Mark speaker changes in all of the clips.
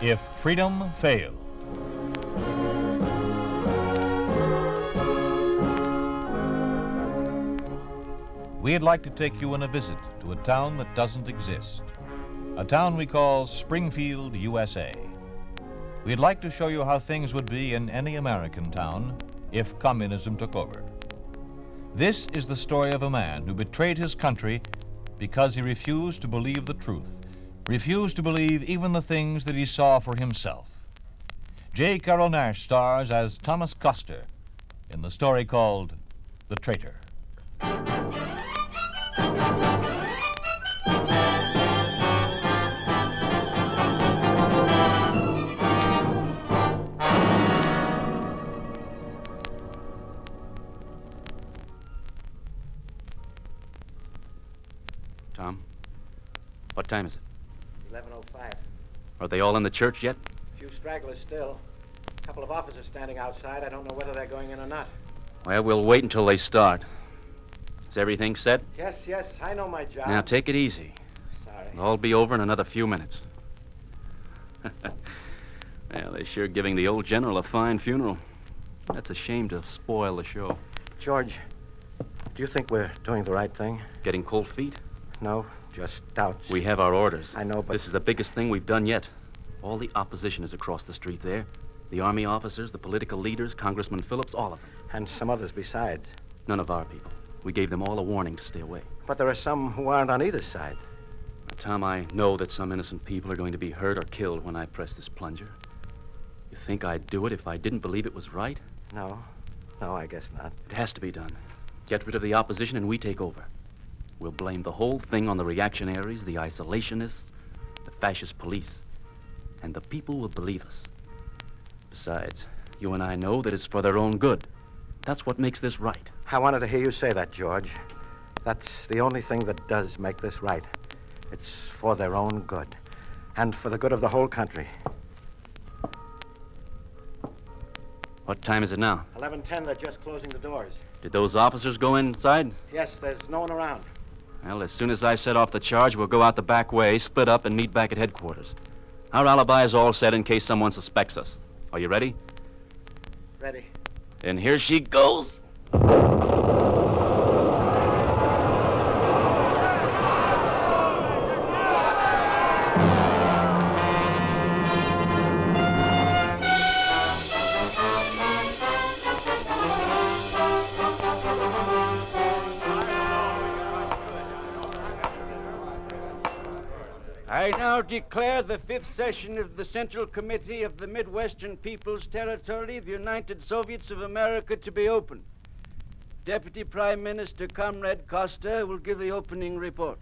Speaker 1: If Freedom Failed. We'd like to take you on a visit to a town that doesn't exist, a town we call Springfield, USA. We'd like to show you how things would be in any American town if communism took over. This is the story of a man who betrayed his country because he refused to believe the truth, refused to believe even the things that he saw for himself. J. Carrol Naish stars as Thomas Custer in the story called The Traitor.
Speaker 2: Tom, what time is it?
Speaker 3: 11:05.
Speaker 2: Are they all in the church yet?
Speaker 3: A few stragglers still. A couple of officers standing outside. I don't know whether they're going in or not.
Speaker 2: Well, we'll wait until they start. Is everything set?
Speaker 3: Yes, I know my job.
Speaker 2: Now, take it easy.
Speaker 3: Sorry.
Speaker 2: It'll all be over in another few minutes. Well, they're sure giving the old general a fine funeral. That's a shame to spoil the show.
Speaker 3: George, do you think we're doing the right thing?
Speaker 2: Getting cold feet?
Speaker 3: No, just doubts.
Speaker 2: We have our orders.
Speaker 3: I know, but...
Speaker 2: This is the biggest thing we've done yet. All the opposition is across the street there. The army officers, the political leaders, Congressman Phillips, all of them.
Speaker 3: And some others besides.
Speaker 2: None of our people. We gave them all a warning to stay away.
Speaker 3: But there are some who aren't on either side.
Speaker 2: Now, Tom, I know that some innocent people are going to be hurt or killed when I press this plunger. You think I'd do it if I didn't believe it was right?
Speaker 3: No, I guess not.
Speaker 2: It has to be done. Get rid of the opposition and we take over. We'll blame the whole thing on the reactionaries, the isolationists, the fascist police. And the people will believe us. Besides, you and I know that it's for their own good. That's what makes this right.
Speaker 3: I wanted to hear you say that, George. That's the only thing that does make this right. It's for their own good. And for the good of the whole country.
Speaker 2: What time is it now?
Speaker 3: 11:10, they're just closing the doors.
Speaker 2: Did those officers go inside?
Speaker 3: Yes, there's no one around.
Speaker 2: Well, as soon as I set off the charge, we'll go out the back way, split up, and meet back at headquarters. Our alibi is all set in case someone suspects us. Are you ready?
Speaker 3: Ready.
Speaker 2: And here she goes.
Speaker 4: I now declare the fifth session of the Central Committee of the Midwestern People's Territory of the United Soviets of America to be open. Deputy Prime Minister Comrade Costa will give the opening report.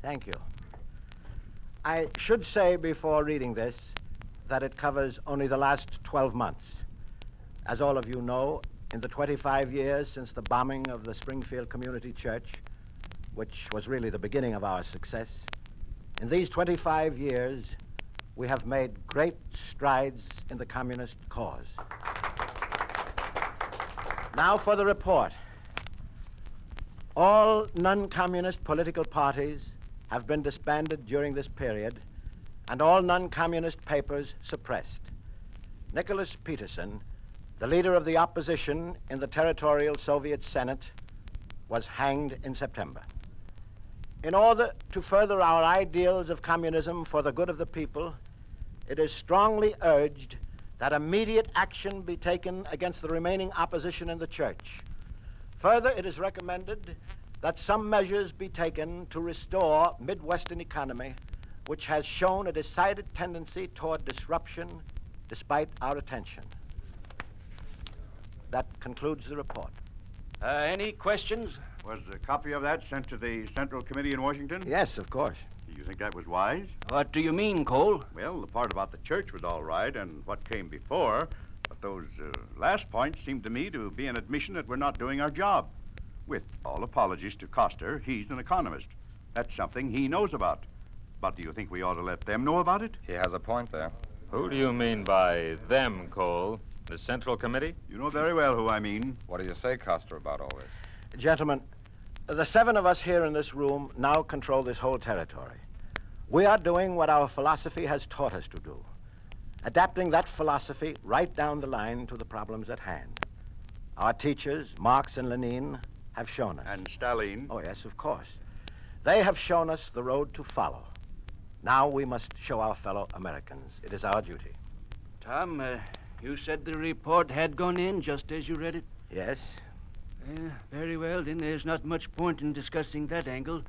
Speaker 3: Thank you. I should say before reading this that it covers only the last 12 months. As all of you know, in the 25 years since the bombing of the Springfield Community Church, which was really the beginning of our success, in these 25 years, we have made great strides in the communist cause. Now for the report. All non-communist political parties have been disbanded during this period, and all non-communist papers suppressed. Nicholas Peterson, the leader of the opposition in the Territorial Soviet Senate, was hanged in September. In order to further our ideals of communism for the good of the people, it is strongly urged that immediate action be taken against the remaining opposition in the church. Further, it is recommended that some measures be taken to restore Midwestern economy, which has shown a decided tendency toward disruption despite our attention. That concludes the report.
Speaker 4: Any questions?
Speaker 5: Was a copy of that sent to the Central Committee in Washington?
Speaker 3: Yes, of course.
Speaker 5: Do you think that was wise?
Speaker 4: What do you mean, Cole?
Speaker 5: Well, the part about the church was all right and what came before, but those last points seemed to me to be an admission that we're not doing our job. With all apologies to Coster, he's an economist. That's something he knows about. But do you think we ought to let them know about it?
Speaker 6: He has a point there. Who do you mean by them, Cole? The Central Committee?
Speaker 5: You know very well who I mean.
Speaker 6: What do you say, Coster, about all this?
Speaker 3: Gentlemen, the 7 of us here in this room now control this whole territory. We are doing what our philosophy has taught us to do. adapting that philosophy right down the line to the problems at hand. Our teachers, Marx and Lenin, have shown us.
Speaker 5: And Stalin.
Speaker 3: Oh, yes, of course. They have shown us the road to follow. Now we must show our fellow Americans. It is our duty.
Speaker 4: Tom, you said the report had gone in just as you read it?
Speaker 3: Yes?
Speaker 4: Very well, then there's not much point in discussing that angle.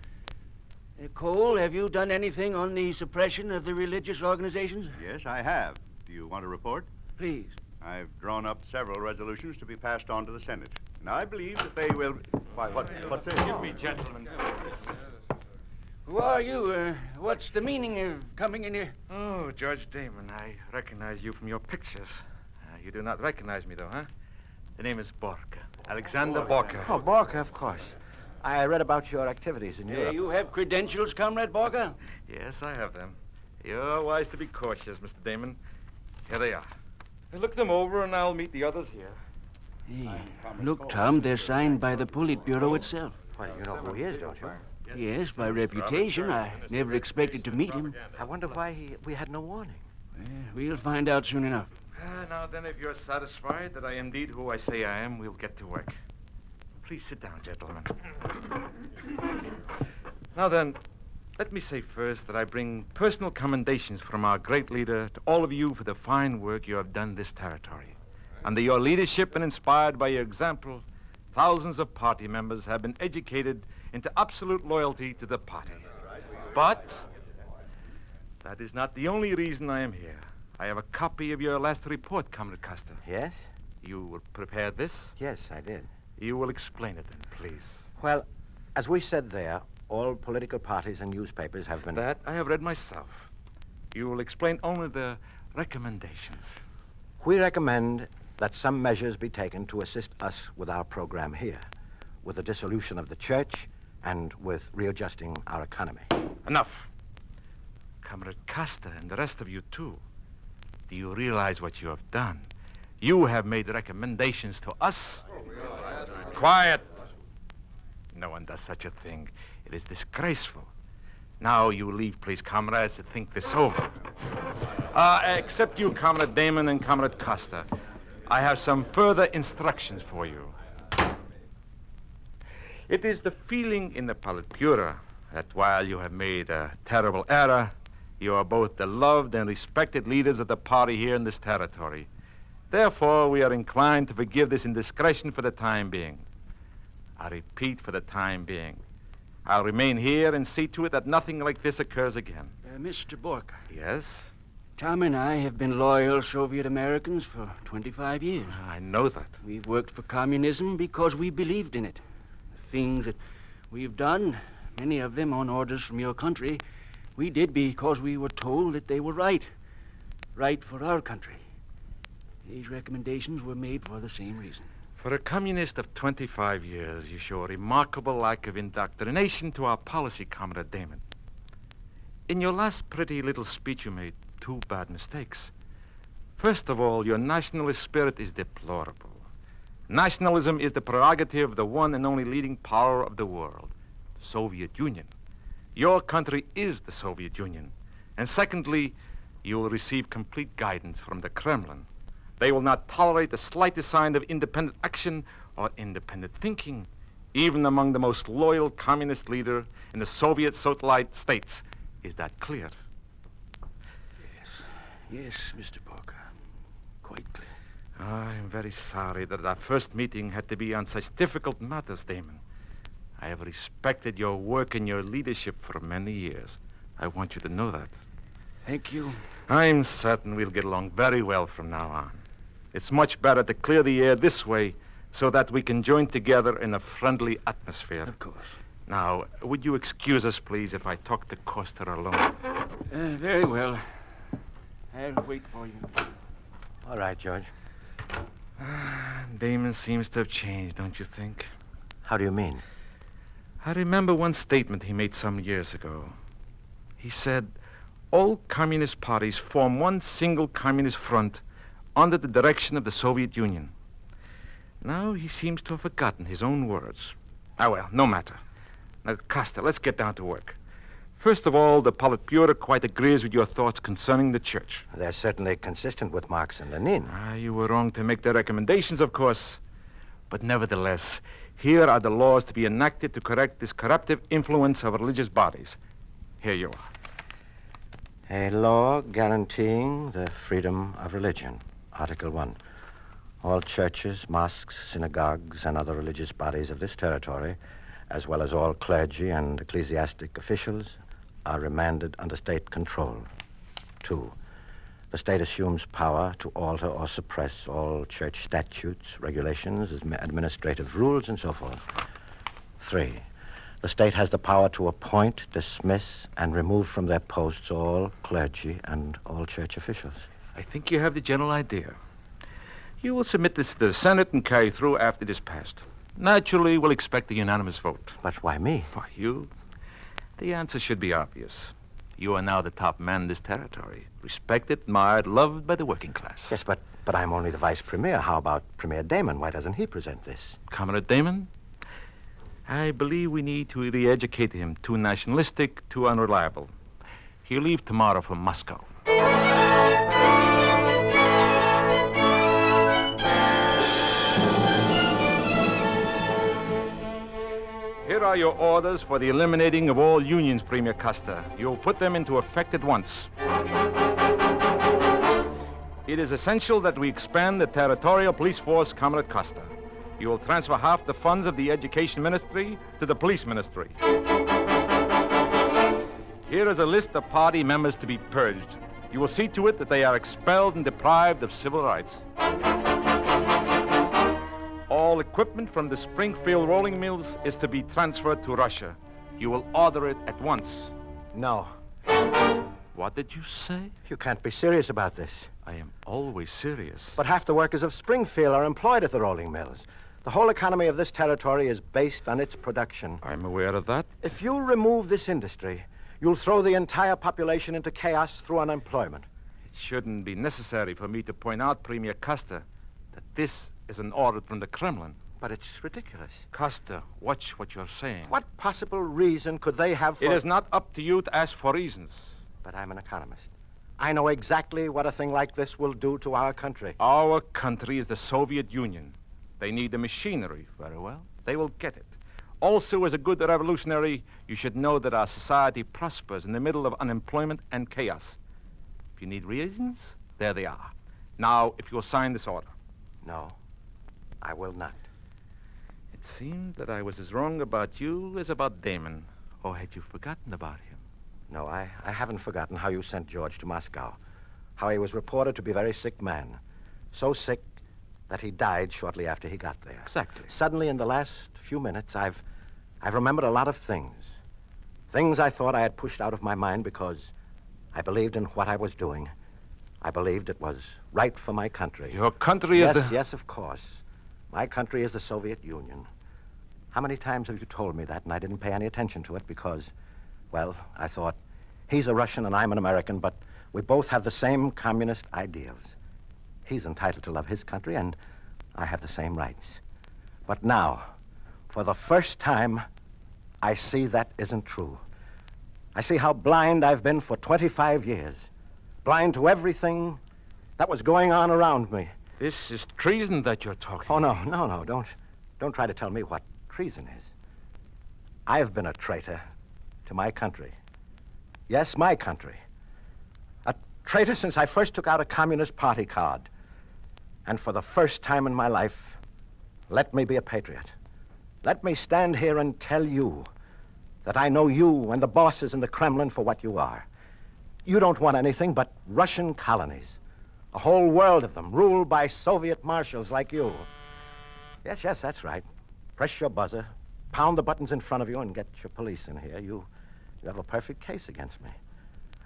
Speaker 4: Cole, have you done anything on the suppression of the religious organizations?
Speaker 5: Yes, I have. Do you want a report?
Speaker 4: Please.
Speaker 5: I've drawn up several resolutions to be passed on to the Senate. And I believe that they will... Why, what's this?
Speaker 6: Give me, gentlemen.
Speaker 4: Who are you? What's the meaning of coming in here?
Speaker 7: Oh, Judge Damon, I recognize you from your pictures. You do not recognize me, though, huh? The name is Borka. Alexander Borka.
Speaker 3: Oh, Borka, of course. I read about your activities in Europe.
Speaker 4: You have credentials, Comrade Borka?
Speaker 7: Yes, I have them. You're wise to be cautious, Mr. Damon. Here they are. Look them over, and I'll meet the others here.
Speaker 4: Hey, look, Tom, they're signed by the Politburo itself.
Speaker 3: Well, you know who he is, don't you?
Speaker 4: Yes, by reputation. I never expected to meet him.
Speaker 3: I wonder why we had no warning.
Speaker 4: We'll find out soon enough.
Speaker 7: Now then, if you're satisfied that I am indeed who I say I am, we'll get to work. Please sit down, gentlemen. Now then, let me say first that I bring personal commendations from our great leader to all of you for the fine work you have done in this territory. Under your leadership and inspired by your example, thousands of party members have been educated into absolute loyalty to the party. But that is not the only reason I am here. I have a copy of your last report, Comrade Custer.
Speaker 3: Yes?
Speaker 7: You will prepare this?
Speaker 3: Yes, I did.
Speaker 7: You will explain it then, please.
Speaker 3: Well, as we said there, all political parties and newspapers have been...
Speaker 7: That I have read myself. You will explain only the recommendations.
Speaker 3: We recommend that some measures be taken to assist us with our program here, with the dissolution of the church and with readjusting our economy.
Speaker 7: Enough. Comrade Custer and the rest of you, too. Do you realize what you have done? You have made recommendations to us. Quiet. No one does such a thing. It is disgraceful. Now you leave, please, comrades, to think this over. Except you, Comrade Damon and Comrade Costa. I have some further instructions for you. It is the feeling in the Politburo that while you have made a terrible error, you are both the loved and respected leaders of the party here in this territory. Therefore, we are inclined to forgive this indiscretion for the time being. I repeat, for the time being. I'll remain here and see to it that nothing like this occurs again.
Speaker 4: Mr. Borka.
Speaker 7: Yes?
Speaker 4: Tom and I have been loyal Soviet Americans for 25 years.
Speaker 7: I know that.
Speaker 4: We've worked for communism because we believed in it. The things that we've done, many of them on orders from your country, we did because we were told that they were right. Right for our country. These recommendations were made for the same reason.
Speaker 7: For a communist of 25 years, you show a remarkable lack of indoctrination to our policy, Comrade Damon. In your last pretty little speech, you made two bad mistakes. First of all, your nationalist spirit is deplorable. Nationalism is the prerogative of the one and only leading power of the world, the Soviet Union. Your country is the Soviet Union. And secondly, you will receive complete guidance from the Kremlin. They will not tolerate the slightest sign of independent action or independent thinking, even among the most loyal communist leader in the Soviet satellite states. Is that clear?
Speaker 4: Yes, Mr. Borka. Quite clear.
Speaker 7: I'm very sorry that our first meeting had to be on such difficult matters, Damon. I have respected your work and your leadership for many years. I want you to know that.
Speaker 4: Thank you.
Speaker 7: I'm certain we'll get along very well from now on. It's much better to clear the air this way so that we can join together in a friendly atmosphere.
Speaker 4: Of course.
Speaker 7: Now, would you excuse us, please, if I talk to Costa alone?
Speaker 4: Very well. I'll wait for you.
Speaker 3: All right, George.
Speaker 7: Damon seems to have changed, don't you think?
Speaker 3: How do you mean?
Speaker 7: I remember one statement he made some years ago. He said, all communist parties form one single communist front under the direction of the Soviet Union. Now he seems to have forgotten his own words. Ah, well, no matter. Now, Costa, let's get down to work. First of all, the Politburo quite agrees with your thoughts concerning the church.
Speaker 3: They're certainly consistent with Marx and Lenin.
Speaker 7: You were wrong to make the recommendations, of course. But nevertheless, here are the laws to be enacted to correct this corruptive influence of religious bodies. Here you are.
Speaker 3: A law guaranteeing the freedom of religion. Article 1. All churches, mosques, synagogues, and other religious bodies of this territory, as well as all clergy and ecclesiastic officials, are remanded under state control. 2. The state assumes power to alter or suppress all church statutes, regulations, administrative rules, and so forth. 3. The state has the power to appoint, dismiss, and remove from their posts all clergy and all church officials.
Speaker 7: I think you have the general idea. You will submit this to the Senate and carry through after it is passed. Naturally, we'll expect a unanimous vote.
Speaker 3: But why me?
Speaker 7: For you? The answer should be obvious. You are now the top man in this territory. Respected, admired, loved by the working class.
Speaker 3: Yes, but I'm only the vice premier. How about Premier Damon? Why doesn't he present this?
Speaker 7: Comrade Damon? I believe we need to re-educate him. Too nationalistic, too unreliable. He'll leave tomorrow for Moscow. Here are your orders for the eliminating of all unions, Premier Custer. You'll put them into effect at once. It is essential that we expand the territorial police force, Comrade Custer. You will transfer half the funds of the Education Ministry to the Police Ministry. Here is a list of party members to be purged. You will see to it that they are expelled and deprived of civil rights. All equipment from the Springfield rolling mills is to be transferred to Russia. You will order it at once.
Speaker 3: No.
Speaker 7: What did you say?
Speaker 3: You can't be serious about this.
Speaker 7: I am always serious.
Speaker 3: But half the workers of Springfield are employed at the rolling mills. The whole economy of this territory is based on its production.
Speaker 7: I'm aware of that.
Speaker 3: If you remove this industry, you'll throw the entire population into chaos through unemployment.
Speaker 7: It shouldn't be necessary for me to point out, Premier Custer, that this is an order from the Kremlin.
Speaker 3: But it's ridiculous.
Speaker 7: Custer, watch what you're saying.
Speaker 3: What possible reason could they have for...
Speaker 7: It is not up to you to ask for reasons.
Speaker 3: But I'm an economist. I know exactly what a thing like this will do to our country.
Speaker 7: Our country is the Soviet Union. They need the machinery. Very well. They will get it. Also, as a good revolutionary, you should know that our society prospers in the middle of unemployment and chaos. If you need reasons, there they are. Now, if you'll sign this order.
Speaker 3: No, I will not.
Speaker 7: It seemed that I was as wrong about you as about Damon. Or had you forgotten about him?
Speaker 3: No, I haven't forgotten how you sent George to Moscow. How he was reported to be a very sick man. So sick that he died shortly after he got there.
Speaker 7: Exactly.
Speaker 3: Suddenly, in the last few minutes, I've remembered a lot of things. Things I thought I had pushed out of my mind because I believed in what I was doing. I believed it was right for my country.
Speaker 7: Your country is
Speaker 3: Yes, of course. My country is the Soviet Union. How many times have you told me that, and I didn't pay any attention to it because, well, I thought, he's a Russian and I'm an American, but we both have the same communist ideals. He's entitled to love his country, and I have the same rights. But now, for the first time, I see that isn't true. I see how blind I've been for 25 years. Blind to everything that was going on around me.
Speaker 7: This is treason that you're talking.
Speaker 3: Oh, no. Don't try to tell me what treason is. I've been a traitor to my country. Yes, my country. A traitor since I first took out a Communist Party card. And for the first time in my life, let me be a patriot. Let me stand here and tell you that I know you and the bosses in the Kremlin for what you are. You don't want anything but Russian colonies. A whole world of them, ruled by Soviet marshals like you. Yes, that's right. Press your buzzer, pound the buttons in front of you, and get your police in here. You have a perfect case against me.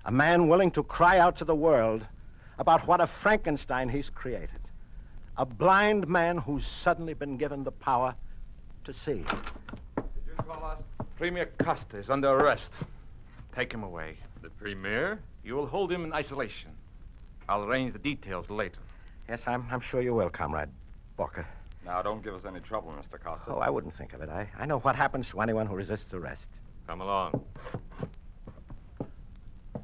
Speaker 3: A man willing to cry out to the world about what a Frankenstein he's created. A blind man who's suddenly been given the power to see.
Speaker 7: Did you call us? Premier Custer is under arrest. Take him away.
Speaker 6: The premier?
Speaker 7: You will hold him in isolation. I'll arrange the details later.
Speaker 3: Yes, I'm sure you will, Comrade Walker.
Speaker 6: Now, don't give us any trouble, Mr. Costa.
Speaker 3: Oh, I wouldn't think of it. I know what happens to anyone who resists arrest.
Speaker 6: Come along.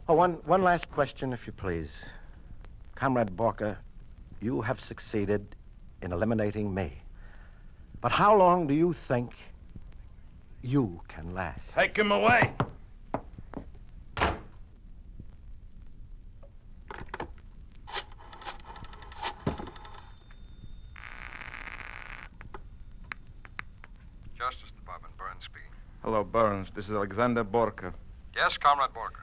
Speaker 3: Oh, one last question, if you please. Comrade Borka, you have succeeded in eliminating me. But how long do you think you can last?
Speaker 7: Take him away.
Speaker 8: Justice Department, Burns speaking.
Speaker 7: Hello, Burns. This is Alexander Borka.
Speaker 8: Yes, Comrade Borka.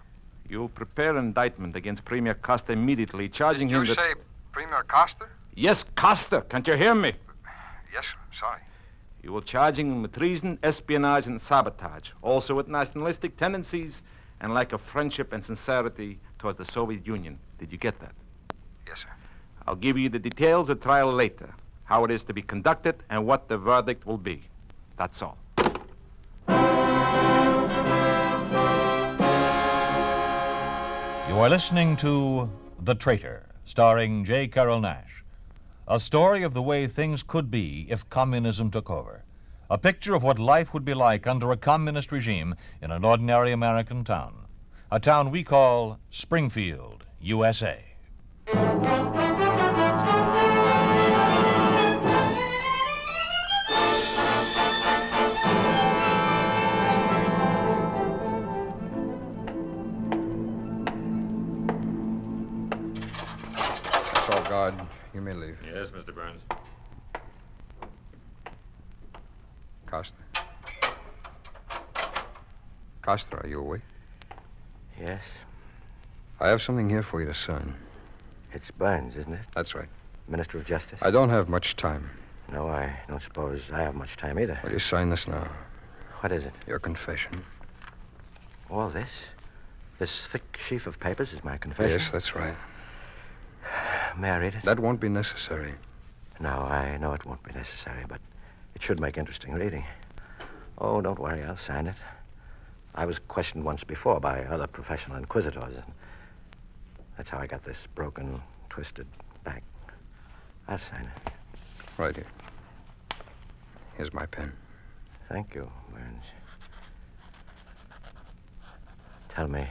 Speaker 7: You prepare indictment against Premier Costa immediately, charging him
Speaker 8: You
Speaker 7: that...
Speaker 8: say Premier Costa?
Speaker 7: Yes, Costa. Can't you hear me?
Speaker 8: Yes, sir. Sorry.
Speaker 7: You will charging him with treason, espionage, and sabotage. Also with nationalistic tendencies and lack of friendship and sincerity towards the Soviet Union. Did you get that?
Speaker 8: Yes, sir.
Speaker 7: I'll give you the details of trial later. How it is to be conducted and what the verdict will be. That's all.
Speaker 1: You are listening to The Traitor, starring J. Carrol Naish. A story of the way things could be if communism took over. A picture of what life would be like under a communist regime in an ordinary American town. A town we call Springfield, USA.
Speaker 8: That's all, guard. You may leave.
Speaker 6: Yes, Mr. Burns.
Speaker 8: Costa. Costa, are you awake?
Speaker 3: Yes?
Speaker 8: I have something here for you to sign.
Speaker 3: It's Burns, isn't it?
Speaker 8: That's right.
Speaker 3: Minister of Justice?
Speaker 8: I don't have much time.
Speaker 3: No, I don't suppose I have much time either.
Speaker 8: Will you sign this now?
Speaker 3: What is it?
Speaker 8: Your confession.
Speaker 3: All this? This thick sheaf of papers is my confession?
Speaker 8: Yes, that's right.
Speaker 3: May I read it?
Speaker 8: That won't be necessary.
Speaker 3: No, I know it won't be necessary, but it should make interesting reading. Oh, don't worry, I'll sign it. I was questioned once before by other professional inquisitors, and that's how I got this broken, twisted back. I'll sign it.
Speaker 8: Right here. Here's my pen.
Speaker 3: Thank you, Burns. Tell me,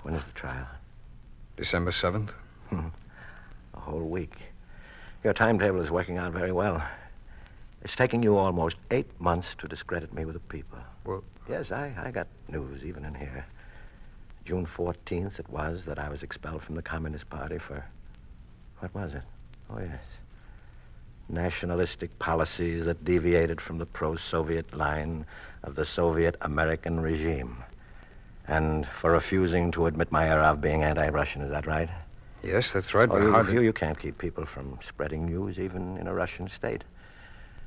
Speaker 3: when is the trial?
Speaker 8: December 7th?
Speaker 3: A whole week. Your timetable is working out very well. It's taking you almost 8 months to discredit me with the people.
Speaker 8: Well...
Speaker 3: Yes, I got news even in here. June 14th it was that I was expelled from the Communist Party for... What was it? Oh, yes. Nationalistic policies that deviated from the pro-Soviet line of the Soviet-American regime. And for refusing to admit my error of being anti-Russian, is that right?
Speaker 8: Yes, that's right.
Speaker 3: Oh,
Speaker 8: but how
Speaker 3: you can't keep people from spreading news, even in a Russian state.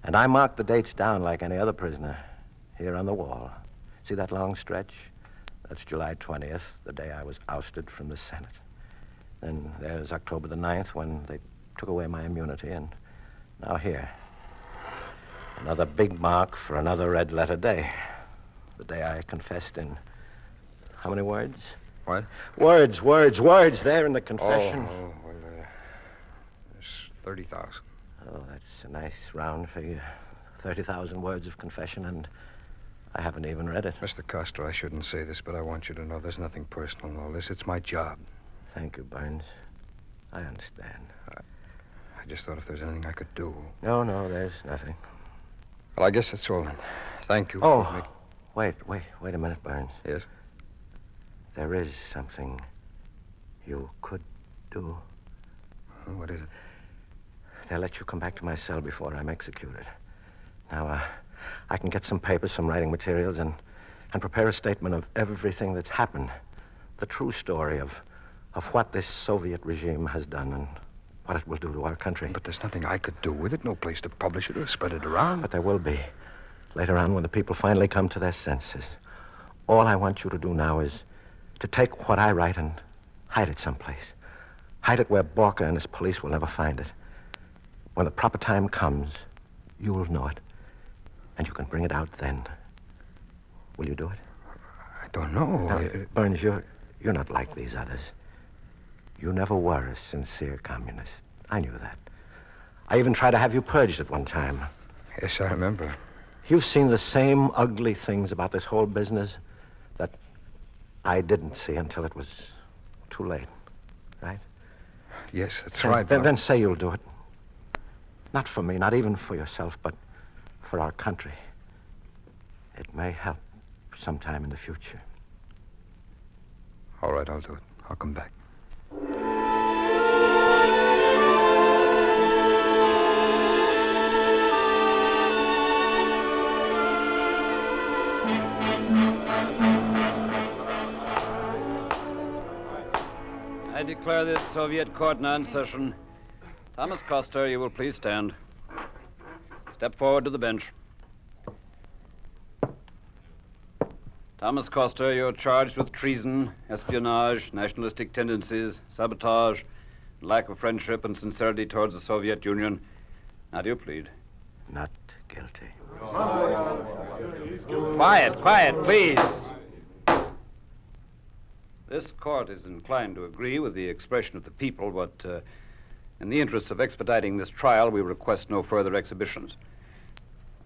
Speaker 3: And I marked the dates down like any other prisoner, here on the wall. See that long stretch? That's July 20th, the day I was ousted from the Senate. Then there's October the 9th, when they took away my immunity, and now here. Another big mark for another red-letter day. The day I confessed in... How many words?
Speaker 8: What?
Speaker 3: Words there in the confession.
Speaker 8: Well, there's 30,000.
Speaker 3: Oh, that's a nice round figure. 30,000 words of confession, and I haven't even read it.
Speaker 8: Mr. Costa, I shouldn't say this, but I want you to know there's nothing personal in all this. It's my job.
Speaker 3: Thank you, Burns. I understand.
Speaker 8: I just thought if there's anything I could do.
Speaker 3: No, there's nothing.
Speaker 8: Well, I guess that's all then. Thank you.
Speaker 3: Oh, wait a minute, Burns.
Speaker 8: Yes?
Speaker 3: There is something you could do.
Speaker 8: What is it?
Speaker 3: They'll let you come back to my cell before I'm executed. Now, I can get some papers, some writing materials, and prepare a statement of everything that's happened. The true story of what this Soviet regime has done and what it will do to our country.
Speaker 8: But there's nothing I could do with it. No place to publish it or spread it around.
Speaker 3: But there will be. Later on, when the people finally come to their senses. All I want you to do now is to take what I write and hide it someplace. Hide it where Borka and his police will never find it. When the proper time comes, you will know it. And you can bring it out then. Will you do it?
Speaker 8: I don't know.
Speaker 3: Now, Burns, you're not like these others. You never were a sincere communist. I knew that. I even tried to have you purged at one time.
Speaker 8: Yes, I remember.
Speaker 3: You've seen the same ugly things about this whole business I didn't see until it was too late, right?
Speaker 8: Yes, that's
Speaker 3: Then-
Speaker 8: right.
Speaker 3: Then say you'll do it. Not for me, not even for yourself, but for our country. It may help sometime in the future.
Speaker 8: All right, I'll do it. I'll come back.
Speaker 4: I declare this Soviet court now in session. Thomas Koster, you will please stand. Step forward to the bench. Thomas Koster, you're charged with treason, espionage, nationalistic tendencies, sabotage, lack of friendship and sincerity towards the Soviet Union. Now, do you plead?
Speaker 3: Not guilty.
Speaker 4: Quiet, please. This court is inclined to agree with the expression of the people, but in the interest of expediting this trial, we request no further exhibitions.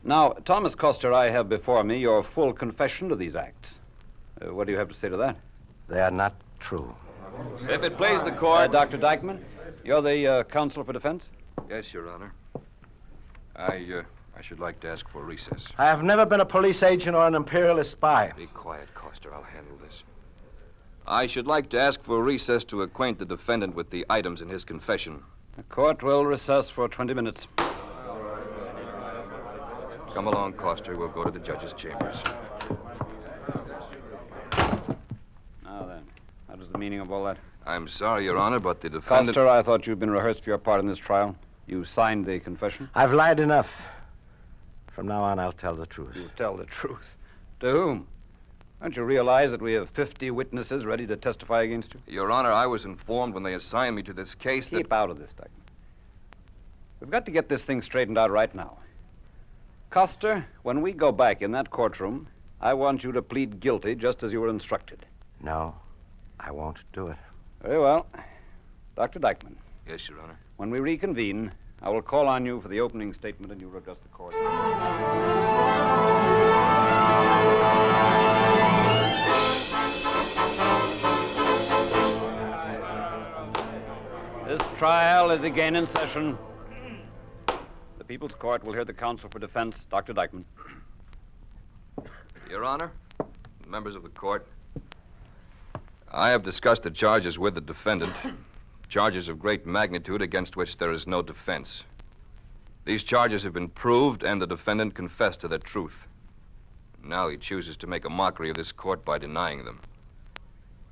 Speaker 4: Now, Thomas Koster, I have before me your full confession to these acts. What do you have to say to that?
Speaker 3: They are not true.
Speaker 4: If it please the court... Dr. Dykeman, you're the counsel for defense?
Speaker 9: Yes, Your Honor. I should like to ask for a recess.
Speaker 3: I have never been a police agent or an imperialist spy.
Speaker 9: Be quiet, Koster. I'll handle this. I should like to ask for a recess to acquaint the defendant with the items in his confession.
Speaker 4: The court will recess for 20 minutes.
Speaker 9: Come along, Koster. We'll go to the judge's chambers.
Speaker 4: Now then, what is the meaning of all that?
Speaker 9: I'm sorry, Your Honor, but the defendant...
Speaker 4: Koster, I thought you'd been rehearsed for your part in this trial. You signed the confession?
Speaker 3: I've lied enough. From now on, I'll tell the truth.
Speaker 4: You tell the truth. To whom? Don't you realize that we have 50 witnesses ready to testify against you?
Speaker 9: Your Honor, I was informed when they assigned me to this case that...
Speaker 4: Keep out of this, Dykeman. We've got to get this thing straightened out right now. Koster, when we go back in that courtroom, I want you to plead guilty just as you were instructed.
Speaker 3: No, I won't do it.
Speaker 4: Very well. Dr. Dykeman,
Speaker 9: Yes, Your Honor.
Speaker 4: when we reconvene, I will call on you for the opening statement and you will address the court. This trial is again in session. The People's Court will hear the counsel for defense, Dr. Dykeman.
Speaker 9: Your Honor, members of the court, I have discussed the charges with the defendant, charges of great magnitude against which there is no defense. These charges have been proved, and the defendant confessed to their truth. Now he chooses to make a mockery of this court by denying them.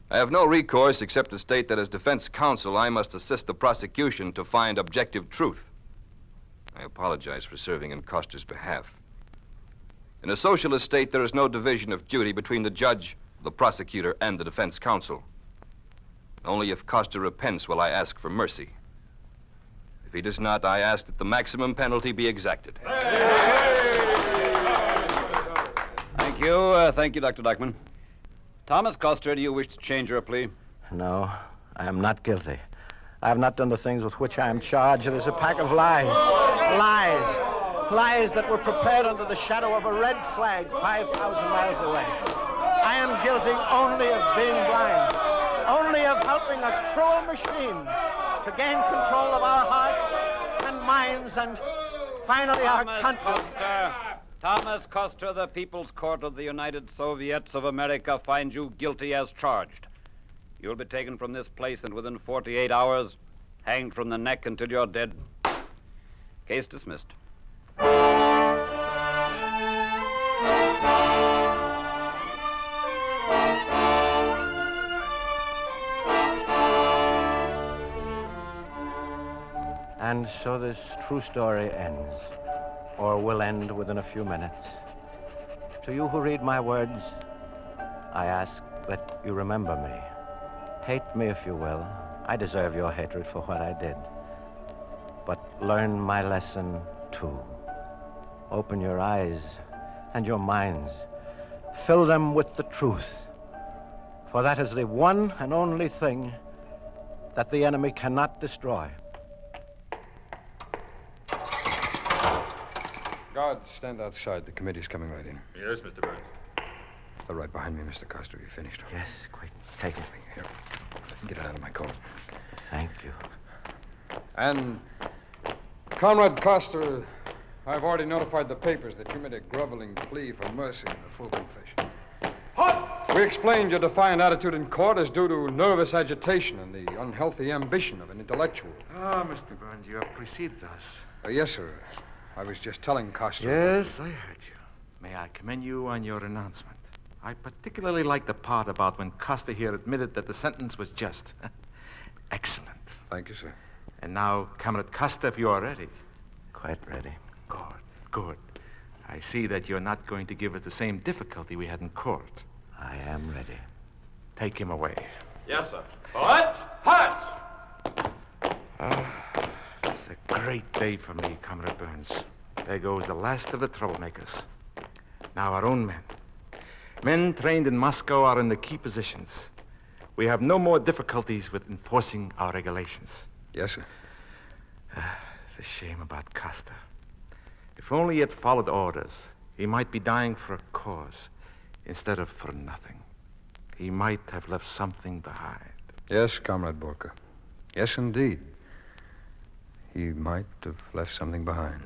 Speaker 9: I have no recourse except to state that as defense counsel, I must assist the prosecution to find objective truth. I apologize for serving in Koster's behalf. In a socialist state, there is no division of duty between the judge, the prosecutor, and the defense counsel. Only if Koster repents will I ask for mercy. If he does not, I ask that the maximum penalty be exacted.
Speaker 4: Thank you, Dr. Dykeman. Thomas Koster, do you wish to change your plea?
Speaker 3: No, I am not guilty. I have not done the things with which I am charged. It is a pack of lies. Lies that were prepared under the shadow of a red flag 5,000 miles away. I am guilty only of being blind, only of helping a cruel machine to gain control of our hearts and minds and finally our country.
Speaker 4: Thomas Koster, the People's Court of the United Soviets of America finds you guilty as charged. You'll be taken from this place and within 48 hours, hanged from the neck until you're dead. Case dismissed.
Speaker 3: And so this true story ends, or will end within a few minutes. To you who read my words, I ask that you remember me. Hate me if you will. I deserve your hatred for what I did. But learn my lesson, too. Open your eyes and your minds. Fill them with the truth. For that is the one and only thing that the enemy cannot destroy.
Speaker 8: Guard, stand outside. The committee's coming right in.
Speaker 6: Yes, Mr. Burns.
Speaker 8: They're right behind me, Mr. Costa. Have you finished?
Speaker 3: Yes, quick. Take it.
Speaker 8: Here. Get it out of my coat.
Speaker 3: Thank you.
Speaker 10: And, Comrade Costa, I've already notified the papers that you made a groveling plea for mercy in a full confession. We explained your defiant attitude in court as due to nervous agitation and the unhealthy ambition of an intellectual.
Speaker 7: Ah, Mr. Burns, you have preceded us.
Speaker 8: Yes, sir. I was just telling Costa.
Speaker 7: Yes, I heard you. May I commend you on your announcement? I particularly like the part about when Costa here admitted that the sentence was just. Excellent.
Speaker 8: Thank you, sir.
Speaker 7: And now, Comrade Costa, if you are ready.
Speaker 3: Quite ready.
Speaker 7: Good, good. I see that you're not going to give us the same difficulty we had in court.
Speaker 3: I am ready.
Speaker 7: Take him away.
Speaker 6: Yes, sir. What? Hut!
Speaker 7: It's a great day for me, Comrade Burns. There goes the last of the troublemakers. Now our own men. Men trained in Moscow are in the key positions. We have no more difficulties with enforcing our regulations.
Speaker 8: Yes, sir.
Speaker 7: It's a shame about Costa. If only he had followed orders, he might be dying for a cause instead of for nothing. He might have left something behind.
Speaker 8: Yes, Comrade Borka. Yes, indeed. He might have left something behind.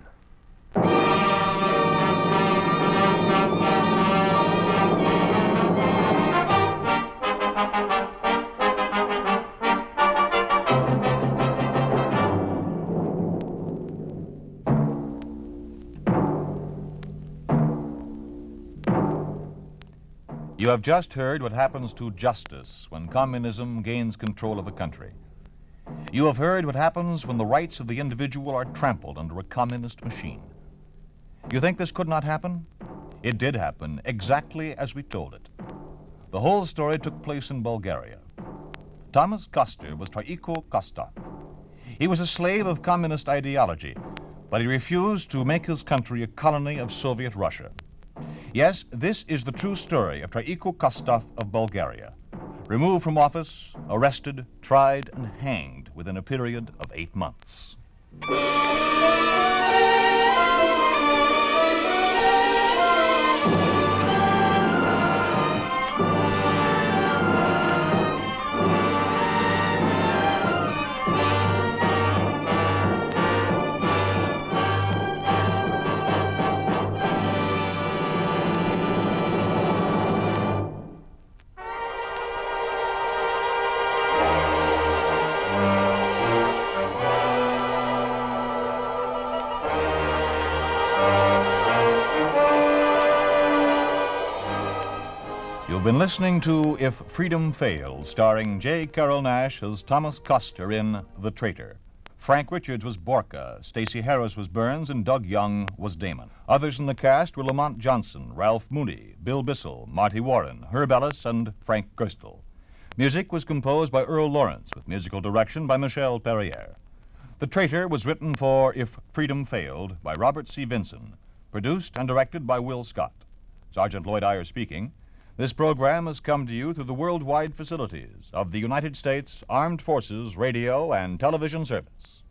Speaker 1: You have just heard what happens to justice when communism gains control of a country. You have heard what happens when the rights of the individual are trampled under a communist machine. You think this could not happen? It did happen exactly as we told it. The whole story took place in Bulgaria. Thomas Koster was Traitor Kostov. He was a slave of communist ideology, but he refused to make his country a colony of Soviet Russia. Yes, this is the true story of Traitor Kostov of Bulgaria, removed from office, arrested, tried, and hanged within a period of 8 months. You've been listening to If Freedom Fails, starring J. Carrol Naish as Thomas Koster in The Traitor. Frank Richards was Borka, Stacey Harris was Burns, and Doug Young was Damon. Others in the cast were Lamont Johnson, Ralph Mooney, Bill Bissell, Marty Warren, Herb Ellis, and Frank Gerstle. Music was composed by Earl Lawrence, with musical direction by Michel Perrier. The Traitor was written for If Freedom Failed by Robert C. Vinson, produced and directed by Will Scott. Sergeant Lloyd Iyer speaking. This program has come to you through the worldwide facilities of the United States Armed Forces Radio and Television Service.